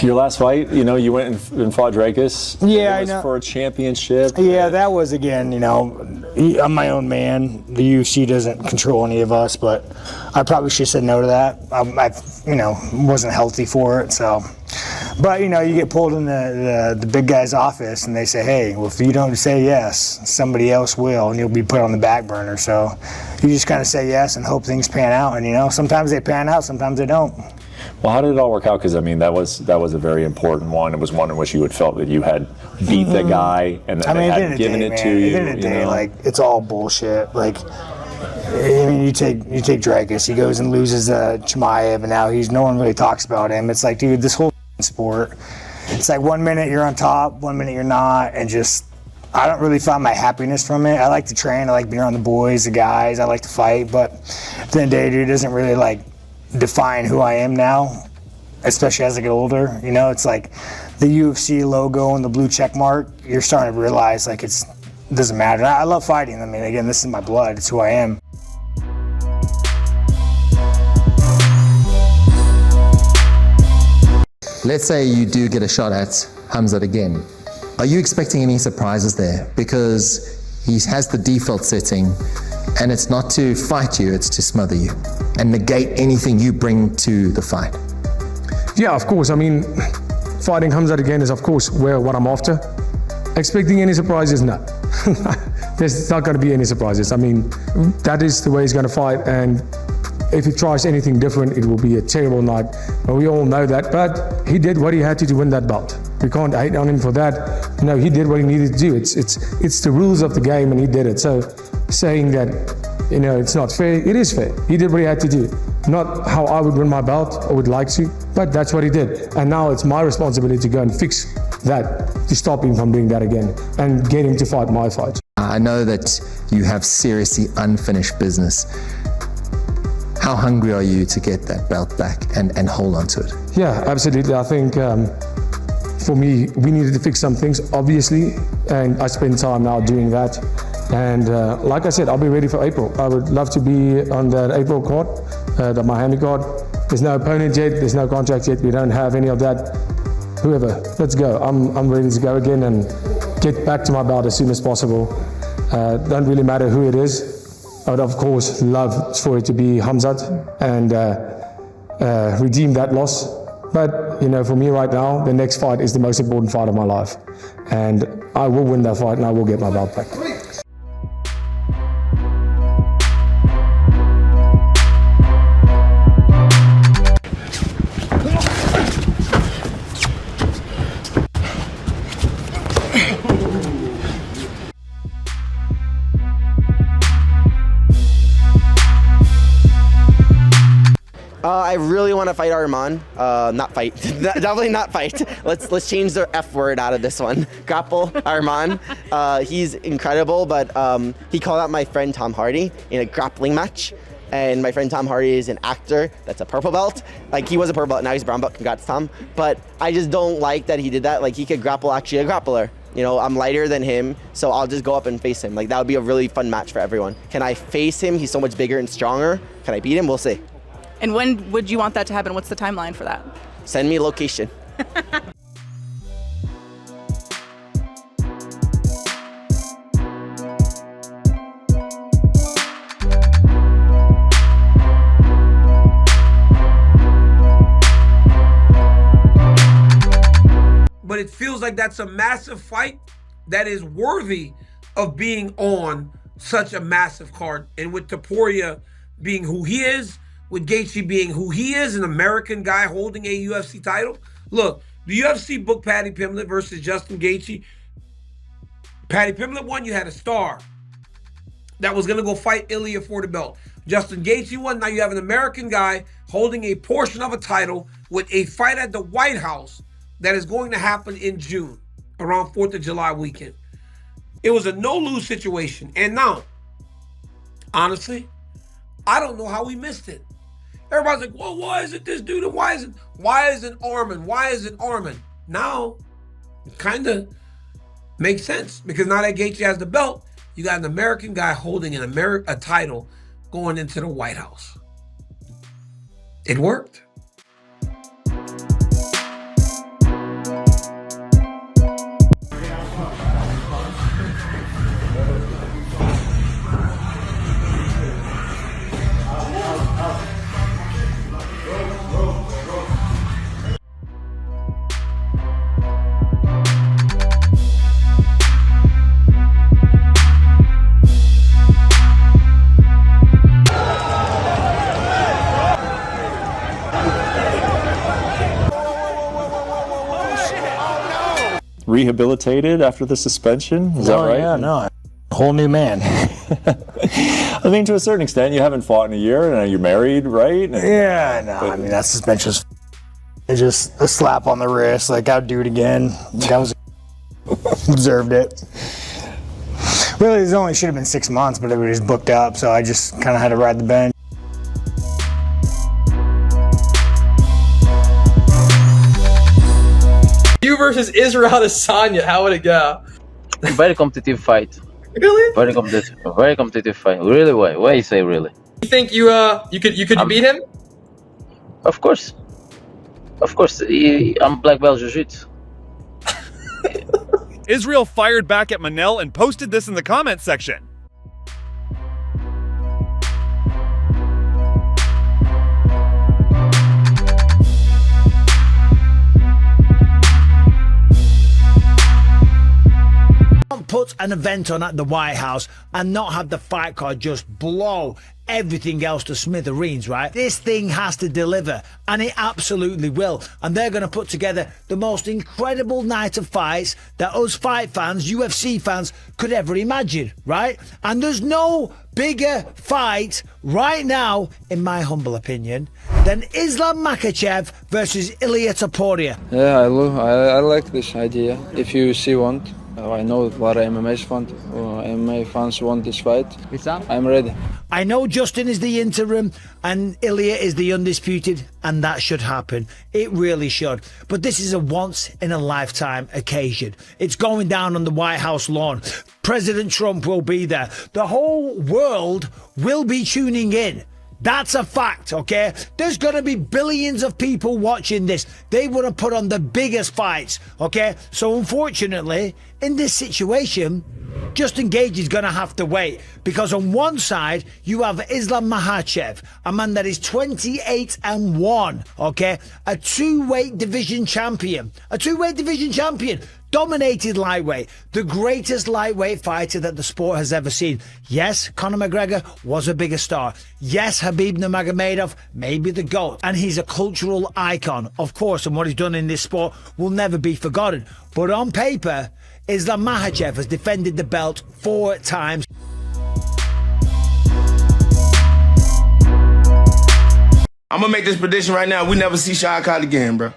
Your last fight, you know, you went and fought Dracus. Yeah, it was I know. for a championship. Yeah, that was, again, you know, I'm my own man. The UFC doesn't control any of us, but I probably should have said no to that. I you know, wasn't healthy for it, so. But, you know, you get pulled in the big guy's office and they say, hey, well, if you don't say yes, somebody else will, and you'll be put on the back burner. So you just kind of say yes and hope things pan out. And, you know, sometimes they pan out, sometimes they don't. Well, how did it all work out? Because, I mean, that was a very important one. It was one in which you had felt that you had beat the guy and that they had given it to you. At the end of the day, like, it's all bullshit. Like, I mean, you take Dracus. He goes and loses Chimaev, and now no one really talks about him. It's like, dude, this whole sport, it's like 1 minute you're on top, 1 minute you're not, and just, I don't really find my happiness from it. I like to train, I like being around the boys, the guys, I like to fight, but at the end of the day, dude, it doesn't really like define who I am now, especially as I get older. You know, it's like the UFC logo and the blue check mark, you're starting to realize like it doesn't matter. I love fighting. I mean, again, this is my blood, it's who I am. Let's say you do get a shot at Khamzat again. Are you expecting any surprises there? Because he has the default setting, and it's not to fight you, it's to smother you and negate anything you bring to the fight. Yeah, of course. I mean, fighting Khamzat again is, of course, what I'm after. Expecting any surprises? No. There's not going to be any surprises. I mean, that is the way he's going to fight, and if he tries anything different, it will be a terrible night. But we all know that. But he did what he had to win that belt. We can't hate on him for that. No, he did what he needed to do. It's the rules of the game, and he did it. So saying that, you know, it's not fair, it is fair. He did what he had to do. Not how I would win my belt or would like to, but that's what he did. And now it's my responsibility to go and fix that, to stop him from doing that again and get him to fight my fight. I know that you have seriously unfinished business. How hungry are you to get that belt back and hold on to it? Yeah, absolutely. I think for me, we needed to fix some things, obviously, and I spend time now doing that. And like I said, I'll be ready for April. I would love to be on that April card, the Miami card. There's no opponent yet, there's no contract yet, we don't have any of that. Whoever, let's go. I'm ready to go again and get back to my belt as soon as possible. Don't really matter who it is. I would, of course, love for it to be Khamzat and redeem that loss. But, you know, for me right now, the next fight is the most important fight of my life. And I will win that fight and I will get my belt back. I really want to fight Arman. Not fight. Definitely not fight. Let's change the F word out of this one. Grapple Arman. He's incredible, but he called out my friend Tom Hardy in a grappling match. And my friend Tom Hardy is an actor that's a purple belt. Like, he was a purple belt, now he's a brown belt. Congrats, Tom. But I just don't like that he did that. Like, he could grapple actually a grappler. You know, I'm lighter than him, so I'll just go up and face him. Like, that would be a really fun match for everyone. Can I face him? He's so much bigger and stronger. Can I beat him? We'll see. And when would you want that to happen? What's the timeline for that? Send me a location. But it feels like that's a massive fight that is worthy of being on such a massive card. And with Topuria being who he is, with Gaethje being who he is, an American guy holding a UFC title. Look, the UFC booked Paddy Pimblett versus Justin Gaethje. Paddy Pimblett won, you had a star that was going to go fight Ilya for the belt. Justin Gaethje won, now you have an American guy holding a portion of a title with a fight at the White House that is going to happen in June, around 4th of July weekend. It was a no-lose situation. And now, honestly, I don't know how we missed it. Everybody's like, well, why isn't this dude? Why isn't Arman? Why isn't Arman? Now, it kind of makes sense, because now that Gaethje has the belt, you got an American guy holding a title going into the White House. It worked. rehabilitated after the suspension? Is that right? Yeah, no. Whole new man. I mean, to a certain extent, you haven't fought in a year, and you're married, right? Yeah, no. I mean, that suspension was just a slap on the wrist. Like, I'd do it again. That was deserved it. Really, it only should have been 6 months, but it was booked up, so I just kind of had to ride the bench. You versus Israel Adesanya, how would it go? Very competitive fight. Really? Very competitive fight. Really? Why you say really? You think you could beat him? Of course. I'm black belt jiu-jitsu. Israel fired back at Manel and posted this in the comment section. Put an event on at the White House and not have the fight card just blow everything else to smithereens, right? This thing has to deliver, and it absolutely will. And they're going to put together the most incredible night of fights that us fight fans, UFC fans, could ever imagine, right? And there's no bigger fight right now, in my humble opinion, than Islam Makhachev versus Ilia Topuria. Yeah, I like this idea. If UFC want, I know a lot of MMA fans want this fight. I'm ready. I know Justin is the interim and Ilia is the undisputed, and that should happen. It really should. But this is a once-in-a-lifetime occasion. It's going down on the White House lawn. President Trump will be there. The whole world will be tuning in. That's a fact, okay? There's going to be billions of people watching this. They want to put on the biggest fights, okay? So unfortunately, in this situation, Justin Gage is going to have to wait, because on one side, you have Islam Makhachev, a man that is 28-1, okay? A two-weight division champion. Dominated lightweight, the greatest lightweight fighter that the sport has ever seen. Yes, Conor McGregor was a bigger star. Yes, Khabib Nurmagomedov may be the GOAT, and he's a cultural icon, of course, and what he's done in this sport will never be forgotten. But on paper, Islam Makhachev has defended the belt 4 times. I'm gonna make this prediction right now. We never see Shavkat again, bro.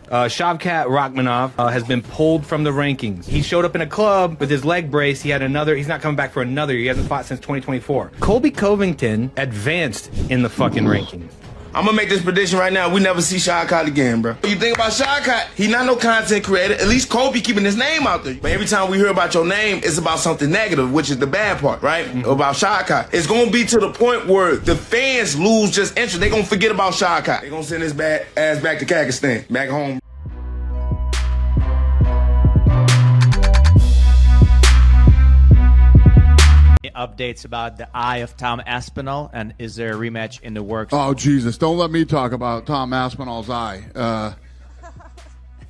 Shavkat Rakhmonov has been pulled from the rankings. He showed up in a club with his leg brace. He's not coming back for another year. He hasn't fought since 2024. Colby Covington advanced in the fucking rankings. I'm gonna make this prediction right now. We never see Shavkat again, bro. You think about Shavkat, he not no content creator. At least Kobe keeping his name out there. But every time we hear about your name, it's about something negative, which is the bad part, right? About Shavkat. It's gonna be to the point where the fans lose just interest. They gonna forget about Shavkat. They gonna send his bad ass back to Kazakhstan, back home. Updates about the eye of Tom Aspinall, and is there a rematch in the works? Oh, Jesus, don't let me talk about Tom Aspinall's eye.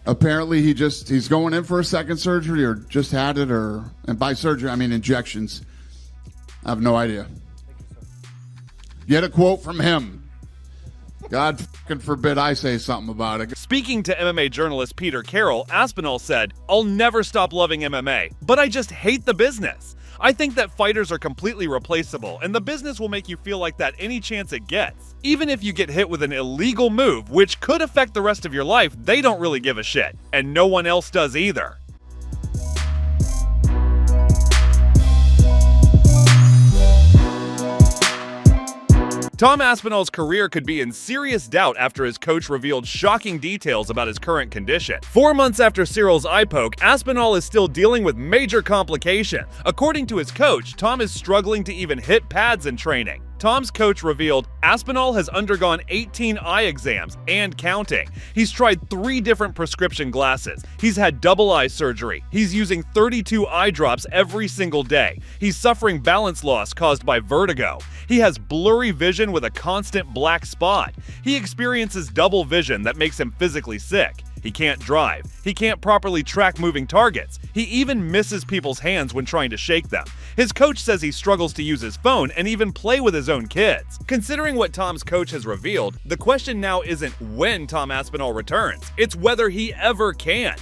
Apparently he's going in for a second surgery, or just had it, and by surgery I mean injections. I have no idea. Get a quote from him. God fucking forbid I say something about it. Speaking to MMA journalist Peter Carroll, Aspinall said, "I'll never stop loving MMA, but I just hate the business. I think that fighters are completely replaceable, and the business will make you feel like that any chance it gets. Even if you get hit with an illegal move, which could affect the rest of your life, they don't really give a shit, and no one else does either." Tom Aspinall's career could be in serious doubt after his coach revealed shocking details about his current condition. 4 months after Cyril's eye poke, Aspinall is still dealing with major complication. According to his coach, Tom is struggling to even hit pads in training. Tom's coach revealed Aspinall has undergone 18 eye exams and counting. He's tried 3 different prescription glasses. He's had double eye surgery. He's using 32 eye drops every single day. He's suffering balance loss caused by vertigo. He has blurry vision with a constant black spot. He experiences double vision that makes him physically sick. He can't drive. He can't properly track moving targets. He even misses people's hands when trying to shake them. His coach says he struggles to use his phone and even play with his own kids. Considering what Tom's coach has revealed, the question now isn't when Tom Aspinall returns, it's whether he ever can.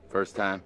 First time?